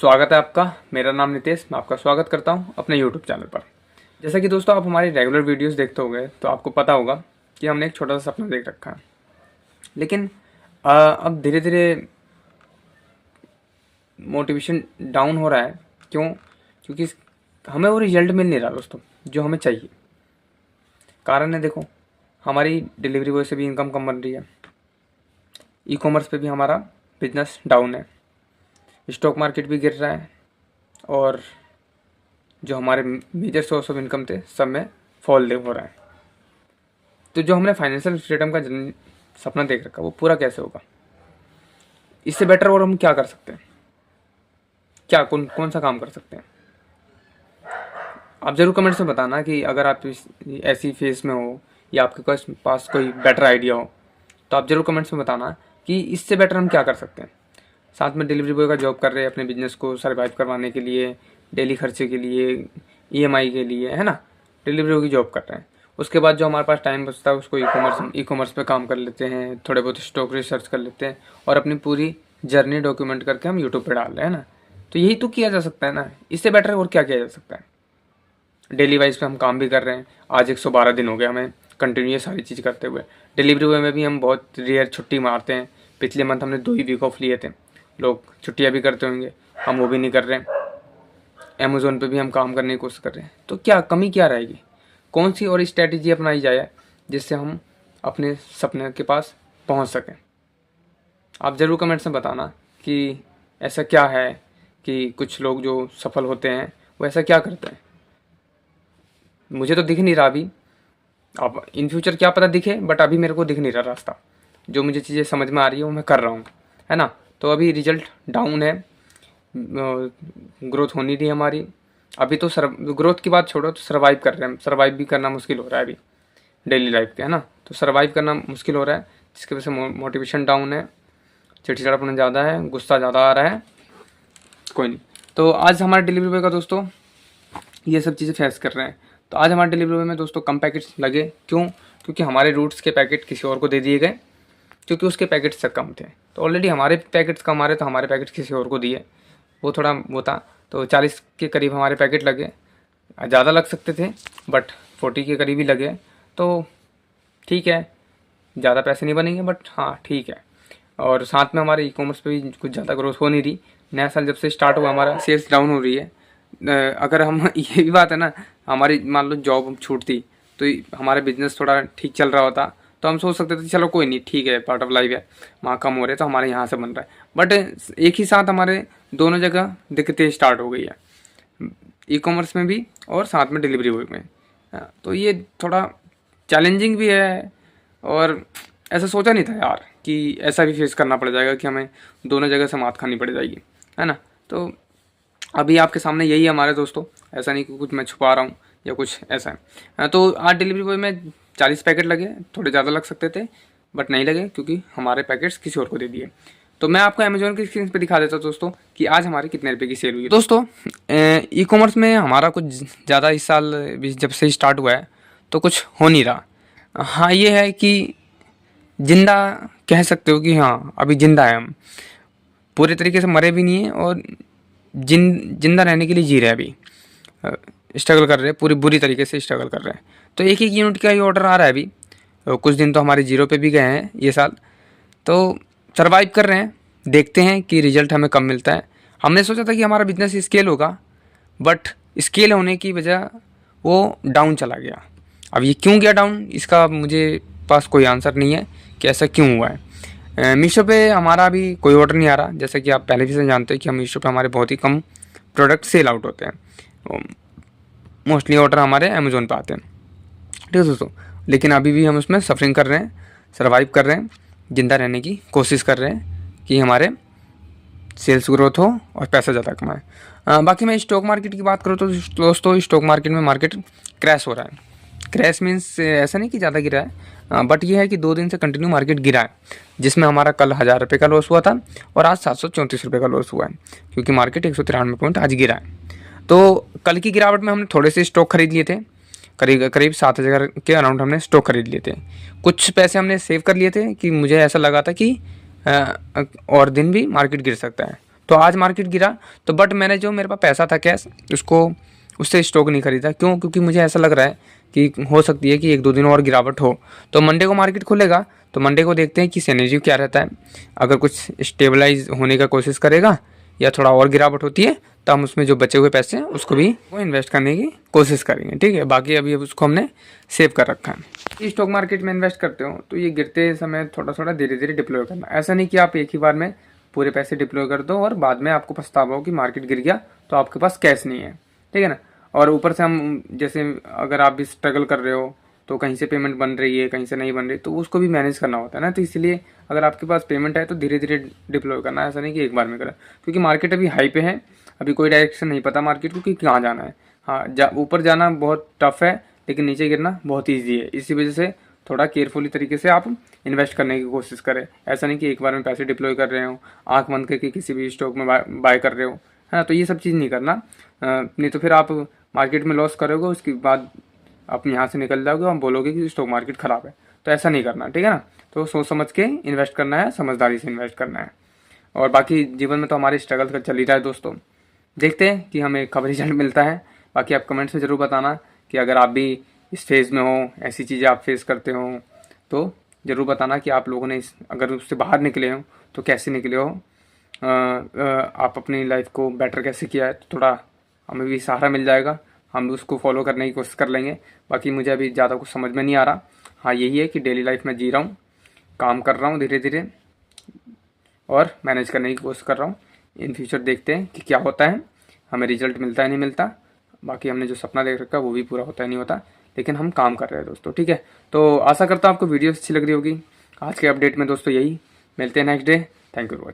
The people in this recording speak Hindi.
स्वागत है आपका। मेरा नाम नितेश, मैं आपका स्वागत करता हूं अपने YouTube चैनल पर। जैसा कि दोस्तों आप हमारी रेगुलर वीडियोस देखते होंगे तो आपको पता होगा कि हमने एक छोटा सा सपना देख रखा है, लेकिन अब धीरे धीरे मोटिवेशन डाउन हो रहा है। क्यों? क्योंकि हमें वो रिजल्ट मिल नहीं रहा दोस्तों जो हमें चाहिए। कारण है, देखो, हमारी डिलीवरी बॉय से भी इनकम कम बन रही है, ई कॉमर्स पे भी हमारा बिजनेस डाउन है, स्टॉक मार्केट भी गिर रहा है, और जो हमारे मेजर सोर्स ऑफ इनकम थे सब में फॉल हो रहा है। तो जो हमने फाइनेंशियल फ्रीडम का सपना देख रखा वो पूरा कैसे होगा? इससे बेटर और हम क्या कर सकते हैं? क्या कौन सा काम कर सकते हैं? आप ज़रूर कमेंट्स में बताना कि अगर आप ऐसी फेज में हो या आपके पास कोई बेटर आइडिया हो तो आप ज़रूर कमेंट्स में बताना कि इससे बेटर हम क्या कर सकते हैं। साथ में डिलीवरी बॉय का जॉब कर रहे हैं अपने बिजनेस को सर्वाइव करवाने के लिए, डेली खर्चे के लिए, ईएमआई के लिए, है ना। डिलीवरी बॉय की जॉब कर रहे हैं, उसके बाद जो हमारे पास टाइम बचता है उसको ई कॉमर्स पे काम कर लेते हैं, थोड़े बहुत स्टॉक रिसर्च कर लेते हैं और अपनी पूरी जर्नी डॉक्यूमेंट करके हम यूट्यूब पे डाल रहे हैं ना। तो यही तो किया जा सकता है ना। इससे बेटर और क्या किया जा सकता है? डेली वाइज पे हम काम भी कर रहे हैं। आज 112 दिन हो गए हमें कंटिन्यू सारी चीज़ करते हुए। डिलीवरी बॉय में भी हम बहुत रेयर छुट्टी मारते हैं। पिछले मंथ हमने 2 ही वीक ऑफ लिए थे। लोग छुट्टियाँ भी करते होंगे, हम वो भी नहीं कर रहे हैं। अमेज़ोन पे भी हम काम करने की कोशिश कर रहे हैं। तो क्या कमी क्या रहेगी? कौन सी और स्ट्रैटेजी अपनाई जाए जिससे हम अपने सपने के पास पहुंच सकें? आप ज़रूर कमेंट्स में बताना कि ऐसा क्या है कि कुछ लोग जो सफल होते हैं वो ऐसा क्या करते हैं। मुझे तो दिख नहीं रहा अभी। अब इन फ्यूचर क्या पता दिखे, बट अभी मेरे को दिख नहीं रहा रास्ता। जो मुझे चीज़ें समझ में आ रही है वो मैं कर रहा हूँ, है ना। तो अभी रिजल्ट डाउन है, ग्रोथ होनी थी हमारी। अभी तो ग्रोथ की बात छोड़ो, तो सर्वाइव कर रहे हैं। सर्वाइव भी करना मुश्किल हो रहा है अभी डेली लाइफ के, है ना। तो सर्वाइव करना मुश्किल हो रहा है, जिसकी वजह से मोटिवेशन डाउन है, चिड़चिड़ापन ज़्यादा है, गुस्सा ज़्यादा आ रहा है। कोई नहीं, तो आज हमारे डिलीवरी बॉय का दोस्तों ये सब चीज़ें फेस कर रहे हैं। तो आज हमारे डिलीवरी बॉय में दोस्तों कम पैकेट्स लगे। क्यों? क्योंकि हमारे रूट्स के पैकेट किसी और को दे दिए गए, क्योंकि उसके पैकेट्स से कम थे। तो ऑलरेडी हमारे पैकेट्स कम आ रहे, तो हमारे पैकेट्स किसी और को दिए, वो थोड़ा वो था। तो 40 के करीब हमारे पैकेट लगे। ज़्यादा लग सकते थे बट 40 के करीब ही लगे। तो ठीक है, ज़्यादा पैसे नहीं बनेंगे बट हाँ ठीक है। और साथ में हमारे ई कॉमर्स पे भी कुछ ज़्यादा ग्रोथ हो नहीं रही। नया साल जब से स्टार्ट हुआ हमारा सेल्स डाउन हो रही है। अगर हम ये भी बात है ना, हमारी मान लो जॉब छूटती तो हमारा बिजनेस थोड़ा ठीक चल रहा होता तो हम सोच सकते थे चलो कोई नहीं, ठीक है, पार्ट ऑफ लाइफ है, वहाँ कम हो रहे तो हमारे यहाँ से बन रहा है। बट एक ही साथ हमारे दोनों जगह दिक्कतें स्टार्ट हो गई है, ई कॉमर्स में भी और साथ में डिलीवरी बॉय में। तो ये थोड़ा चैलेंजिंग भी है, और ऐसा सोचा नहीं था यार कि ऐसा भी फेस करना पड़ जाएगा कि हमें दोनों जगह से मात खानी पड़ जाएगी, है ना। तो अभी आपके सामने यही है हमारे दोस्तों। ऐसा नहीं कि कुछ मैं छुपा रहा हूँ या कुछ ऐसा है। तो आज डिलीवरी बॉय में 40 पैकेट लगे, थोड़े ज़्यादा लग सकते थे बट नहीं लगे क्योंकि हमारे पैकेट्स किसी और को दे दिए। तो मैं आपको अमेजोन की स्क्रीन पे दिखा देता हूँ दोस्तों कि आज हमारे कितने रुपए की सेल हुई है। दोस्तों ई कॉमर्स में हमारा कुछ ज़्यादा इस साल जब से स्टार्ट हुआ है तो कुछ हो नहीं रहा। हाँ, ये है कि जिंदा कह सकते हो कि हाँ अभी जिंदा है हम, पूरे तरीके से मरे भी नहीं है और जिंदा रहने के लिए जी रहे हैं। अभी स्ट्रगल कर रहे हैं, पूरी बुरी तरीके से स्ट्रगल कर रहे हैं। तो एक एक यूनिट का ही ऑर्डर आ रहा है अभी। कुछ दिन तो हमारे जीरो पे भी गए हैं ये साल। तो सर्वाइव कर रहे हैं, देखते हैं कि रिजल्ट हमें कब मिलता है। हमने सोचा था कि हमारा बिजनेस स्केल होगा, बट स्केल होने की वजह वो डाउन चला गया। अब ये क्यों गया डाउन, इसका मुझे पास कोई आंसर नहीं है कि ऐसा क्यों हुआ है। मीशो पे हमारा अभी कोई ऑर्डर नहीं आ रहा, जैसे कि आप पहले भी से जानते हैं कि हम मीशो पे हमारे बहुत ही कम प्रोडक्ट सेल आउट होते हैं। मोस्टली ऑर्डर हमारे अमेज़ोन पे आते हैं, ठीक है दोस्तों। लेकिन अभी भी हम उसमें सफरिंग कर रहे हैं, सर्वाइव कर रहे हैं, ज़िंदा रहने की कोशिश कर रहे हैं कि हमारे सेल्स ग्रोथ हो और पैसा ज़्यादा कमाएं। बाकी मैं स्टॉक मार्केट की बात करूँ तो दोस्तों स्टॉक मार्केट में मार्केट क्रैश हो रहा है। क्रैश मीन्स ऐसा नहीं कि ज़्यादा गिरा है, बट ये है कि 2 दिन से कंटिन्यू मार्केट गिरा है, जिसमें हमारा कल 1000 रुपये का लॉस हुआ था और आज 734 रुपये का लॉस हुआ है, क्योंकि मार्केट 193 पॉइंट आज गिरा है। तो कल की गिरावट में हमने थोड़े से स्टॉक खरीद लिए थे, करीब 7000 के अराउंड हमने स्टॉक खरीद लिए थे। कुछ पैसे हमने सेव कर लिए थे कि मुझे ऐसा लगा था कि और दिन भी मार्केट गिर सकता है, तो आज मार्केट गिरा तो बट मैंने जो मेरे पास पैसा था कैश उसको उससे स्टॉक नहीं खरीदा। क्यों? क्योंकि मुझे ऐसा लग रहा है कि हो सकती है कि 1-2 दिन और गिरावट हो। तो मंडे को मार्केट खुलेगा तो मंडे को देखते हैं कि सिनेरियो क्या रहता है। अगर कुछ स्टेबलाइज होने का कोशिश करेगा या थोड़ा और गिरावट होती है तो हम उसमें जो बचे हुए पैसे हैं उसको भी वो इन्वेस्ट करने की कोशिश करेंगे। ठीक है, बाकी अभी उसको हमने सेव कर रखा है। स्टॉक मार्केट में इन्वेस्ट करते हो तो ये गिरते समय थोड़ा थोड़ा धीरे धीरे डिप्लॉय करना। ऐसा नहीं कि आप एक ही बार में पूरे पैसे डिप्लॉय कर दो और बाद में आपको पछतावा हो कि मार्केट गिर गया तो आपके पास कैश नहीं है। ठीक है ना। और ऊपर से हम जैसे अगर आप भी स्ट्रगल कर रहे हो तो कहीं से पेमेंट बन रही है कहीं से नहीं बन रही तो उसको भी मैनेज करना होता है ना। तो इसलिए अगर आपके पास पेमेंट है तो धीरे धीरे डिप्लॉय करना, ऐसा नहीं कि एक बार में करें। क्योंकि मार्केट अभी हाई पे है, अभी कोई डायरेक्शन नहीं पता मार्केट को कि कहाँ जाना है। हाँ, ऊपर जाना बहुत टफ है लेकिन नीचे गिरना बहुत ईजी है। इसी वजह से थोड़ा केयरफुली तरीके से आप इन्वेस्ट करने की कोशिश करें। ऐसा नहीं कि एक बार में पैसे डिप्लॉय कर रहे हो, आंख बंद करके किसी भी स्टॉक में बाय कर रहे हो, है ना। तो ये सब चीज़ नहीं करना, नहीं तो फिर आप मार्केट में लॉस करोगे, उसके बाद आप यहाँ से निकल जाओगे और बोलोगे कि स्टॉक मार्केट ख़राब है। तो ऐसा नहीं करना, ठीक है ना। तो सोच समझ के इन्वेस्ट करना है, समझदारी से इन्वेस्ट करना है। और बाकी जीवन में तो हमारे स्ट्रगल का चल ही रहा है दोस्तों। देखते हैं कि हमें कब रिजल्ट मिलता है। बाकी आप कमेंट्स में ज़रूर बताना कि अगर आप भी इस फेज़ में हो, ऐसी चीज़ें आप फेस करते हो तो ज़रूर बताना कि आप लोगों ने अगर उससे बाहर निकले हो तो कैसे निकले हो। आप अपनी लाइफ को बेटर कैसे किया है, तो थोड़ा हमें भी सहारा मिल जाएगा, हम भी उसको फॉलो करने की कोशिश कर लेंगे। बाकी मुझे अभी ज़्यादा कुछ समझ में नहीं आ रहा। हाँ, यही है कि डेली लाइफ में जी रहा हूँ, काम कर रहा हूँ धीरे धीरे और मैनेज करने की कोशिश कर रहा हूँ। इन फ्यूचर देखते हैं कि क्या होता है, हमें रिजल्ट मिलता है नहीं मिलता। बाकी हमने जो सपना देख रखा है वो भी पूरा होता है नहीं होता, लेकिन हम काम कर रहे हैं दोस्तों। ठीक है, तो आशा करता हूँ आपको वीडियो अच्छी लग रही होगी। आज के अपडेट में दोस्तों यही, मिलते हैं next day. Thank you for watching.